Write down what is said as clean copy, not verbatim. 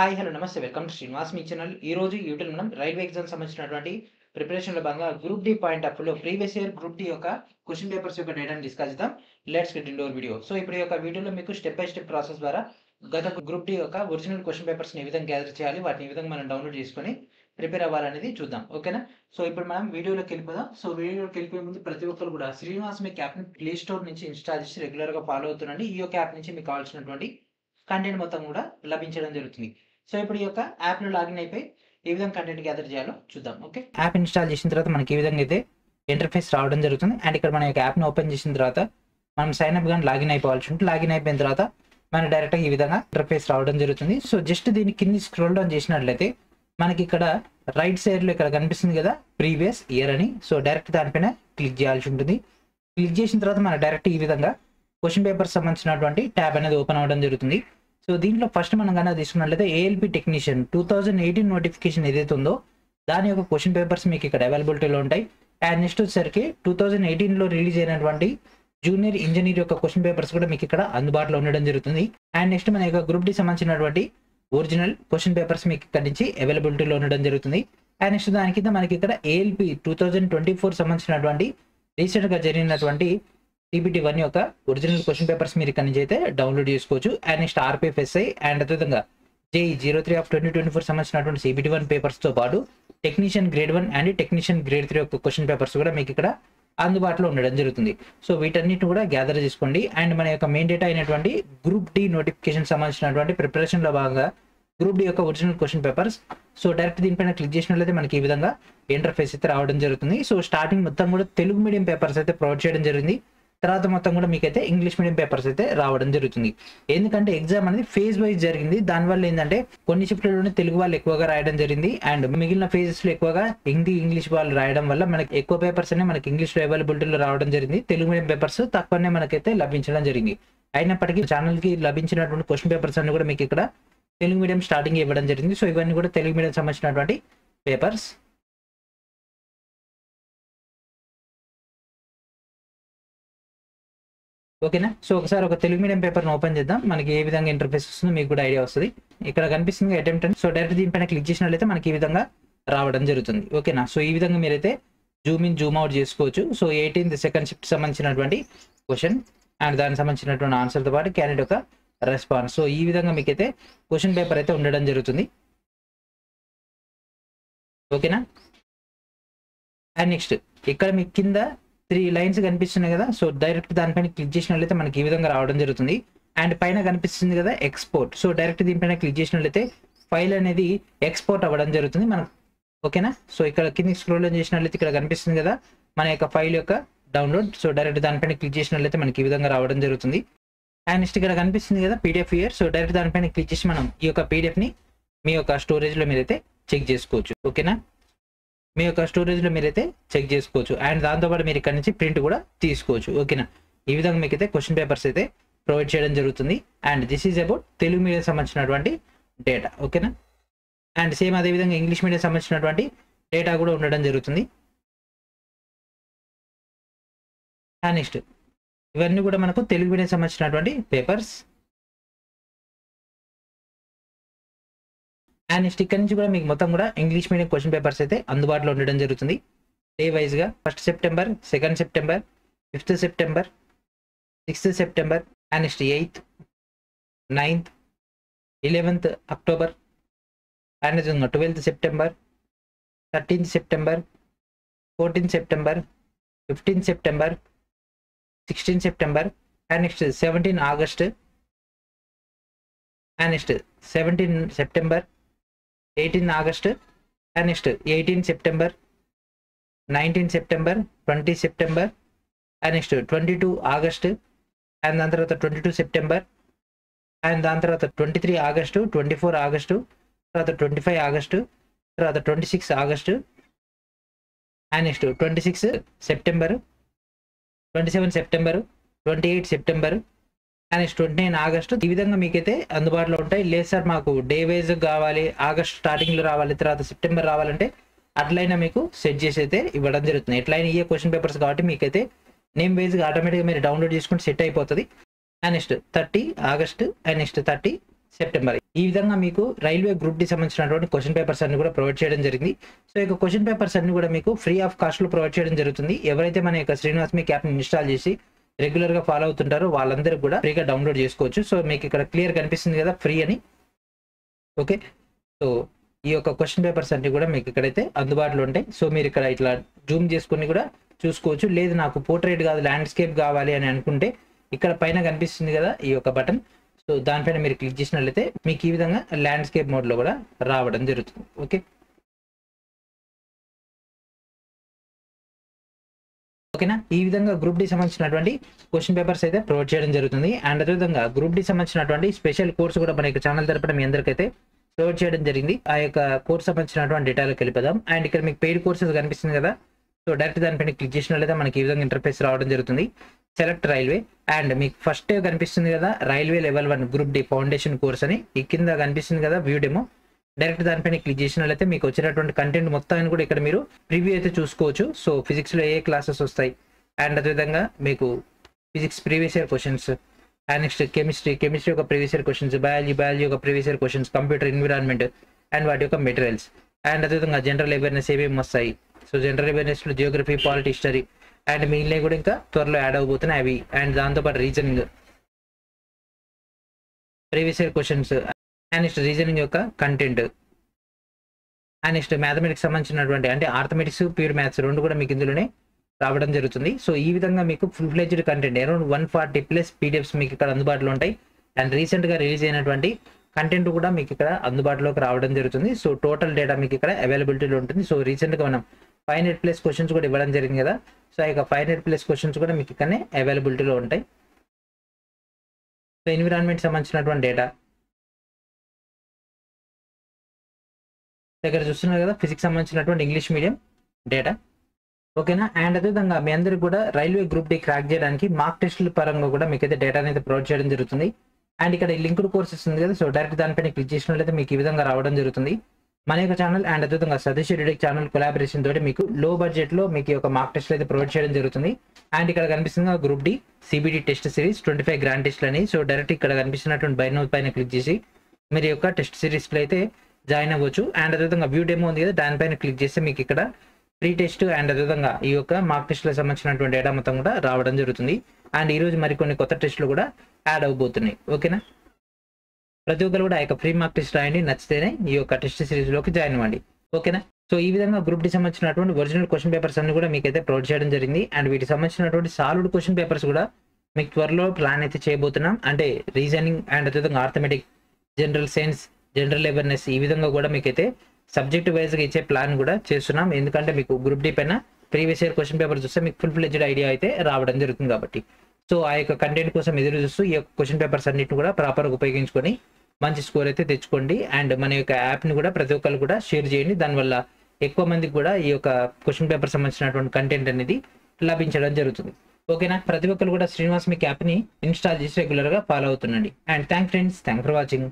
Hi! Hello! నమస్తే. Welcome to Srinivas me channel. ఈరోజు యూట్యూబ్‌లో మనం రైల్వే ఎగ్జామ్‌కి సంబంధించినటువంటి ప్రిపరేషన్‌లో భాగంగా గ్రూప్ డి పాయింట్ ఆఫ్ వ్యూలో ప్రీవియస్ ఇయర్ గ్రూప్ డి యొక్క క్వెషన్ పేపర్స్ యొక్క డేటాను డిస్కస్ చేద్దాం. Let's get into hour video. So, ఇప్పుడు ఈ యొక్క వీడియోలో మీకు స్టెప్ బై స్టెప్ ప్రాసెస్ ద్వారా గత గ్రూప్ డి యొక్క ఒరిజినల్ క్వెషన్ పేపర్స్‌ని ఏ విధంగా గ్యాదర్ చేయాలి, వాటిని ఏ విధంగా మనం డౌన్‌లోడ్ చేసుకొని ప్రిపేర్ అవ్వాలనేది చూద్దాం. ఓకేనా? సో, ఇప్పుడు మనం వీడియోలోకెళ్ళిపోదాం. సో, వీడియోలోకెళ్ళిపోయే ముందు ప్రతి ఒక్కరు కూడా శ్రీనివాస్ మీకు యాప్‌ని ప్లే స్టోర్ నుంచి ఇన్‌స్టాల్ చేసి రెగ్యులర్‌గా ఫాలో అవుతుండండి. ఈ యొక్క యాప్ నుంచి మీకు కావాల్సినటువంటి కంటెంట్ మొత్తం కూడా లభించడం జరుగుతుంది. సో, ఇప్పుడు ఈ యొక్క యాప్‌లో లాగిన్ అయిపోయి ఏ విధంగా కంటెంట్ గ్యాదర్ చేయాలో చూద్దాం. ఓకే. యాప్ ఇన్‌స్టాల్ చేసిన తర్వాత మనకి ఈ విధంగా అయితే ఇంటర్‌ఫేస్ రావడం జరుగుతుంది. అండ్ ఇక్కడ మన యొక్క యాప్‌ని ఓపెన్ చేసిన తర్వాత మనం సైన్ అప్ గాని లాగిన్ అయిపోవాల్సి ఉంటుంది. లాగిన్ అయిపోయిన తర్వాత మనకి డైరెక్ట్‌గా ఈ విధంగా ఇంటర్‌ఫేస్ రావడం జరుగుతుంది. సో, జస్ట్ దీన్ని కింది స్క్రోల్ డౌన్ చేసినట్లయితే మనకి ఇక్కడ రైట్ సైడ్‌లో ఇక్కడ కనిపిస్తుంది కదా ప్రీవియస్ ఇయర్ అని. సో, డైరెక్ట్ దానిపైన క్లిక్ చేయాల్సి ఉంటుంది. క్లిక్ చేసిన తర్వాత మనకు డైరెక్ట్ ఈ విధంగా క్వెషన్ పేపర్స్ సంబంధించినటువంటి ట్యాబ్ అనేది ఓపెన్ అవ్వడం జరుగుతుంది. సో, దీంట్లో ఫస్ట్ మనం గనక తీసుకున్నట్లయితే ఏఎల్‌పీ టెక్నీషియన్ 2018 నోటిఫికేషన్ ఏదైతే ఉందో దాని యొక్క క్వెషన్ పేపర్స్ మీకు ఇక్కడ అవైలబిలిటీలో ఉంటాయి. అండ్ నెక్స్ట్ వచ్చేసరికి 2018లో రిలీజ్ అయినటువంటి జూనియర్ ఇంజనీర్ యొక్క క్వెషన్ పేపర్స్ కూడా మీకు ఇక్కడ అందుబాటులో ఉండడం జరుగుతుంది. అండ్ నెక్స్ట్ మన యొక్క గ్రూప్ డి సంబంధించినటువంటి ఒరిజినల్ క్వెషన్ పేపర్స్ మీకు ఇక్కడ నుంచి అవైలబిలిటీలో ఉండడం జరుగుతుంది. అండ్ నెక్స్ట్ దాని కింద మనకి ఇక్కడ ఏఎల్‌పీ 2024 సంబంధించినటువంటి రీసెంట్‌గా జరిగినటువంటి టీపీటీ 1 యొక్క ఒరిజినల్ క్వెషన్ పేపర్స్ మీరు ఇక్కడ నుంచి అయితే డౌన్లోడ్ చేసుకోవచ్చు. అండ్ నెక్స్ట్ ఆర్‌పీఎఫ్ఎస్ఐ అండ్ అదేవిధంగా జేఈ 03 ఆఫ్ 2024 సంబంధించినటువంటి సిబిటీ 1 పేపర్స్‌తో పాటు technician grade 1 and technician grade 3 యొక్క క్వెషన్ పేపర్స్ కూడా మీకు ఇక్కడ అందుబాటులో ఉండడం జరుగుతుంది. సో, వీటన్నిటిని కూడా గ్యాదర్ చేసుకోండి. అండ్ మన యొక్క మెయిన్ డేటా అయినటువంటి గ్రూప్ డి నోటిఫికేషన్ సంబంధించినటువంటి ప్రిపరేషన్‌లో భాగంగా గ్రూప్ డి యొక్క original question papers. So, direct దీనిపైన క్లిక్ చేసినట్లయితే మనకి ఈ విధంగా ఇంటర్‌ఫేస్ అయితే రావడం జరుగుతుంది. సో, స్టార్టింగ్ మొత్తం కూడా తెలుగు మీడియం పేపర్స్ అయితే ప్రొవైడ్ చేయడం జరిగింది. తర్వాత మొత్తం కూడా మీకైతే ఇంగ్లీష్ మీడియం పేపర్స్ అయితే రావడం జరుగుతుంది. ఎందుకంటే ఎగ్జామ్ అనేది ఫేజ్ వైజ్ జరిగింది. దానివల్ల ఏంటంటే కొన్ని షిఫ్ట్‌లోనే తెలుగు వాళ్ళు ఎక్కువగా రాయడం జరిగింది. అండ్ మిగిలిన ఫేజెస్‌లో ఎక్కువగా హిందీ, ఇంగ్లీష్ వాళ్ళు రాయడం వల్ల మనకి ఎక్కువ పేపర్స్ అనేవి మనకి ఇంగ్లీష్‌లో అవైలబిలిటీలో రావడం జరిగింది. తెలుగు మీడియం పేపర్స్ తక్కువనే మనకైతే లభించడం జరిగింది. అయినప్పటికీ ఛానల్‌కి లభించినటువంటి క్వెషన్ పేపర్స్ అన్ని కూడా మీకు ఇక్కడ తెలుగు మీడియం స్టార్టింగ్ ఇవ్వడం జరిగింది. సో, ఇవన్నీ కూడా తెలుగు మీడియం సంబంధించినటువంటి పేపర్స్. ఓకేనా? సో, ఒకసారి ఒక తెలుగు మీడియం పేపర్‌ని ఓపెన్ చేద్దాం. మనకి ఏ విధంగా ఇంటర్‌ఫేస్ వస్తుందో మీకు కూడా ఐడియా వస్తది. ఇక్కడ కనిపిస్తుంది అటెంప్ట్ అని. సో, డైరెక్ట్ దీనిపైన క్లిక్ చేసినట్లయితే మనకి ఈ విధంగా రావడం జరుగుతుంది. ఓకేనా? సో, ఈ విధంగా మీరైతే జూమ్ ఇన్, జూమ్ అవుట్ చేసుకోవచ్చు. సో, 18th సెకండ్ షిఫ్ట్ సంబంధించినటువంటి క్వెషన్ అండ్ దానికి సంబంధించినటువంటి ఆన్సర్‌తో పాటు క్యాండిడేట్ యొక్క రెస్పాన్స్. సో, ఈ విధంగా మీకైతే క్వెషన్ పేపర్ అయితే ఉండడం జరుగుతుంది. ఓకేనా? అండ్ నెక్స్ట్ ఇక్కడ మీకు కింద 3 లైన్స్ కనిపిస్తున్నాయి కదా. సో, డైరెక్ట్ దానిపైన క్లిక్ చేసినట్లయితే మనకి ఈ విధంగా రావడం జరుగుతుంది. అండ్ పైన కనిపిస్తుంది కదా ఎక్స్‌పోర్ట్. సో, డైరెక్ట్ దీనిపైన క్లిక్ చేసినట్లయితే ఫైల్ అనేది ఎక్స్‌పోర్ట్ అవ్వడం జరుగుతుంది మనకు. ఓకేనా? సో, ఇక్కడ కిందకి స్క్రోల్ డౌన్ చేసినట్లయితే ఇక్కడ కనిపిస్తుంది కదా మన యొక్క ఫైల్ యొక్క డౌన్లోడ్. సో, డైరెక్ట్ దానిపైన క్లిక్ చేసినట్లయితే మనకి ఈ విధంగా రావడం జరుగుతుంది. అండ్ నెక్స్ట్ ఇక్కడ కనిపిస్తుంది కదా పీడీఎఫ్ హియర్. సో, డైరెక్ట్ దానిపైన క్లిక్ చేసి మనం ఈ యొక్క పీడీఎఫ్‌ని మీ యొక్క స్టోరేజ్‌లో మీరైతే చెక్ చేసుకోవచ్చు. ఓకేనా? మీ యొక్క స్టోరేజ్‌లో మీరైతే చెక్ చేసుకోవచ్చు. అండ్ దాంతోపాటు మీరు ఇక్కడ నుంచి ప్రింట్ కూడా తీసుకోవచ్చు. ఓకేనా? ఈ విధంగా మీకైతే క్వెషన్ పేపర్స్ అయితే ప్రొవైడ్ చేయడం జరుగుతుంది. And this is about Telugu medium సంబంధించినటువంటి డేటా. ఓకేనా? అండ్ సేమ్ అదే విధంగా ఇంగ్లీష్ మీడియం సంబంధించినటువంటి డేటా కూడా ఉండడం జరుగుతుంది. అండ్ నెక్స్ట్ ఇవన్నీ కూడా మనకు తెలుగు మీడియం సంబంధించినటువంటి పేపర్స్. అండ్ నెక్స్ట్ ఇక్కడ నుంచి కూడా మీకు మొత్తం కూడా ఇంగ్లీష్ మీడియం క్వెషన్ పేపర్స్ అయితే అందుబాటులో ఉండడం జరుగుతుంది. డే వైజ్‌గా 1 September, 2 September, 5 September, 6 September and next 8th, 9th, 11th October and next 12th September, 13th September, 14th September, 15th September, 16th September and next 17 August and next 17 September, 18 August and next 18 September, 19 September, 20 September and next 22 August and దాని తర్వాత 22 September and దాని తర్వాత 23 August, 24 August, తర్వాత 25 August, తర్వాత 26 August and next 26 September, 27 September, 28 September and next 29 August. ఈ విధంగా మీకైతే అందుబాటులో ఉంటాయి. లేదు సార్ మాకు డే వైజ్ కావాలి, ఆగస్ట్ స్టార్టింగ్‌లో రావాలి, తర్వాత సెప్టెంబర్ రావాలంటే అట్లయినా మీకు సెట్ చేసి అయితే ఇవ్వడం జరుగుతుంది. ఎట్లయినా ఇయే క్వెషన్ పేపర్స్ కాబట్టి మీకైతే నేమ్ వైజ్‌గా ఆటోమేటిక్‌గా మీరు డౌన్లోడ్ చేసుకుంటే సెట్ అయిపోతది. And next 30 August and next 30 September. ఈ విధంగా మీకు రైల్వే గ్రూప్ డి సంబంధించినటువంటి క్వశ్చన్ పేపర్స్ అన్ని కూడా ప్రొవైడ్ చేయడం జరిగింది. సో ఈ క్వశ్చన్ పేపర్స్ అన్ని కూడా మీకు ఫ్రీ ఆఫ్ కాస్ట్ లో ప్రొవైడ్ చేయడం జరుగుతుంది. ఎవరైతే మన యొక్క శ్రీనివాస్ మీ యాప్ ని ఇన్స్టాల్ చేసి రెగ్యులర్ గా ఫాలో అవుతుంటారో వాళ్ళందరూ కూడా ఫ్రీగా డౌన్లోడ్ చేసుకోవచ్చు. సో మీకు ఇక్కడ క్లియర్ కనిపిస్తుంది కదా ఫ్రీ అని. ఓకే, సో ఈ యొక్క క్వశ్చన్ పేపర్స్ అన్ని కూడా మీకు ఇక్కడైతే అందుబాటులో ఉంటాయి. సో మీరు ఇక్కడ ఇట్లా జూమ్ చేసుకుని కూడా చూసుకోవచ్చు. లేదు నాకు పోర్ట్రేట్ కాదు ల్యాండ్స్కేప్ కావాలి అని అనుకుంటే ఇక్కడ పైన కనిపిస్తుంది కదా ఈ యొక్క బటన్, సో దానిపైన మీరు క్లిక్ చేసినట్లయితే మీకు ఈ విధంగా ల్యాండ్స్కేప్ మోడ్లో కూడా రావడం జరుగుతుంది. ఓకే, ఓకేనా. ఈ విధంగా గ్రూప్ డి సంబంధించినటువంటి క్వశ్చన్ పేపర్స్ అయితే ప్రొవైడ్ చేయడం జరుగుతుంది. అండ్ అదేవిధంగా గ్రూప్ డి సంబంధించినటువంటి స్పెషల్ కోర్సు కూడా మన యొక్క ఛానల్ తరపున మీ అందరికైతే ప్రొవైడ్ చేయడం జరిగింది. ఆ యొక్క కోర్స్ సంబంధించినటువంటి డీటెయిల్కి వెళ్ళిపోదాం. అండ్ ఇక్కడ మీకు పెయిడ్ కోర్సెస్ కనిపిస్తుంది కదా, సో డైరెక్ట్ దానిపైన క్లిక్ చేసినట్లయితే మనకి ఈ విధంగా ఇంటర్ఫేస్ రావడం జరుగుతుంది. సెలెక్ట్ రైల్వే అండ్ మీకు ఫస్ట్ కనిపిస్తుంది కదా railway level 1 group D foundation course అని, ఈ కింద కనిపిస్తుంది కదా వ్యూ డెమో. డైరెక్ట్ దానిపైన క్లిక్ చేసినట్లయితే మీకు వచ్చినటువంటి కంటెంట్ మొత్తాన్ని కూడా ఇక్కడ మీరు ప్రివ్యూ అయితే చూసుకోవచ్చు. సో ఫిజిక్స్ లో ఏ క్లాసెస్ వస్తాయి అండ్ అదేవిధంగా మీకు physics previous year questions, and next chemistry యొక్క ప్రీవియస్ ఇయర్ క్వశ్చన్స్, బయాలజీ యొక్క previous year questions, computer environment and వాటి యొక్క మెటీరియల్స్, అండ్ అదేవిధంగా జనరల్ అవేర్నెస్ ఏమేమి వస్తాయి. సో జనరల్ అవేర్నెస్ లో జియోగ్రఫీ, పాలిటీ, హిస్టరీ అండ్ మిగిలిన కూడా ఇంకా త్వరలో యాడ్ అవబోతున్నాయి అవి. అండ్ దాంతోపాటు reasoning, previous year questions, and next reasoning యొక్క కంటెంట్, అండ్ నెక్స్ట్ మ్యాథమెటిక్స్ సంబంధించినటువంటి అంటే ఆర్థమెటిక్స్, ప్యూర్ మ్యాథ్స్ రెండు కూడా మీకు ఇందులోనే రావడం జరుగుతుంది. సో ఈ విధంగా మీకు full fledged content around 140+ PDFs మీకు ఇక్కడ అందుబాటులో ఉంటాయి. అండ్ రీసెంట్ గా రిలీజ్ అయినటువంటి కంటెంట్ కూడా మీకు ఇక్కడ అందుబాటులోకి రావడం జరుగుతుంది. సో టోటల్ డేటా మీకు ఇక్కడ అవైలబిలిటీలో ఉంటుంది. సో రీసెంట్ గా మనం 500+ క్వశ్చన్స్ కూడా ఇవ్వడం జరిగింది కదా, సో ఆ యొక్క 500+ క్వశ్చన్స్ కూడా మీకు ఇక్కడనే అవైలబిలిటీలో ఉంటాయి. సో ఎన్విరాన్మెంట్ సంబంధించినటువంటి డేటా దగ్గర చూస్తున్నారు కదా, ఫిజిక్స్ సంబంధించినటువంటి ఇంగ్లీష్ మీడియం డేటా. ఓకేనా. అండ్ అదేవిధంగా మీ అందరికి కూడా రైల్వే గ్రూప్ డి క్రాక్ చేయడానికి మార్క్ టెస్టుల పరంగా కూడా మీకు అయితే డేటా అనేది ప్రొవైడ్ చేయడం జరుగుతుంది. అండ్ ఇక్కడ లింక్డ్ కోర్సెస్ ఉంది కదా, సో డైరెక్ట్ దానిపైన క్లిక్ చేసినట్లయితే మీకు ఈ విధంగా రావడం జరుగుతుంది. మన యొక్క ఛానల్ అండ్ అదేవిధంగా సతీష్ డిడెక్ ఛానల్ కొలాబరేషన్ తోటి మీకు లో బడ్జెట్ లో మీకు ఒక మార్క్ టెస్ట్ అయితే ప్రొవైడ్ చేయడం జరుగుతుంది. అండ్ ఇక్కడ కనిపిస్తుంది group D CBD test series 25 grand టెస్ట్లు అని. సో డైరెక్ట్ ఇక్కడ కనిపిస్తున్నటువంటి బై నౌ పైన క్లిక్ చేసి మీరు యొక్క టెస్ట్ సిరీస్ లో అయితే జాయిన్ అవ్వచ్చు. అండ్ అదేవిధంగా వ్యూ డెమో ఉంది కదా, దానిపైన క్లిక్ చేస్తే మీకు ఇక్కడ ప్రీ టెస్ట్ అండ్ అదేవిధంగా ఈ యొక్క మార్క్ టెస్ట్లకు సంబంధించినటువంటి డేటా మొత్తం కూడా రావడం జరుగుతుంది. అండ్ ఈ రోజు మరికొన్ని కొత్త టెస్టులు కూడా యాడ్ అవబోతున్నాయి. ఓకేనా. ప్రతి ఒక్కరు కూడా ఆ యొక్క ఫ్రీ మార్క్ టెస్ట్ రాయండి, నచ్చితేనే ఈ యొక్క టెస్ట్ సిరీస్ లోకి జాయిన్ అవ్వండి. ఓకేనా. సో ఈ విధంగా గ్రూప్ డి సంబంధించినటువంటి ఒరిజినల్ క్వశ్చన్ పేపర్స్ అన్ని కూడా మీకు అయితే ప్రొవైడ్ చేయడం జరిగింది. అండ్ వీటికి సంబంధించినటువంటి సాల్వ్డ్ క్వశ్చన్ పేపర్స్ కూడా మీకు త్వరలో ప్లాన్ అయితే చేయబోతున్నాం. అంటే రీజనింగ్ అండ్ అదేవిధంగా arithmetic, general science, general awareness ఈ విధంగా కూడా మీకైతే సబ్జెక్ట్ వైజ్ గా ఇచ్చే ప్లాన్ కూడా చేస్తున్నాం. ఎందుకంటే మీకు గ్రూప్ డి పైన ప్రీవియస్ ఇయర్ క్వశ్చన్ పేపర్ చూస్తే మీకు ఫుల్ ఫ్లెడ్జ్డ్ ఐడియా అయితే రావడం జరుగుతుంది. కాబట్టి సో ఆ యొక్క కంటెంట్ కోసం ఎదురు చూస్తూ ఈ యొక్క క్వశ్చన్ పేపర్స్ అన్నిటిని కూడా ప్రాపర్గా ఉపయోగించుకొని మంచి స్కోర్ అయితే తెచ్చుకోండి. అండ్ మన యొక్క యాప్ని కూడా ప్రతి ఒక్కరు కూడా షేర్ చేయండి. దానివల్ల ఎక్కువ మందికి కూడా ఈ యొక్క క్వశ్చన్ పేపర్ సంబంధించినటువంటి కంటెంట్ అనేది లభించడం జరుగుతుంది. ఓకేనా. ప్రతి ఒక్కరు కూడా శ్రీనివాస్ మీ యాప్ని ఇన్స్టాల్ చేసి రెగ్యులర్గా ఫాలో అవుతుండండి. And thank friends, thank for watching.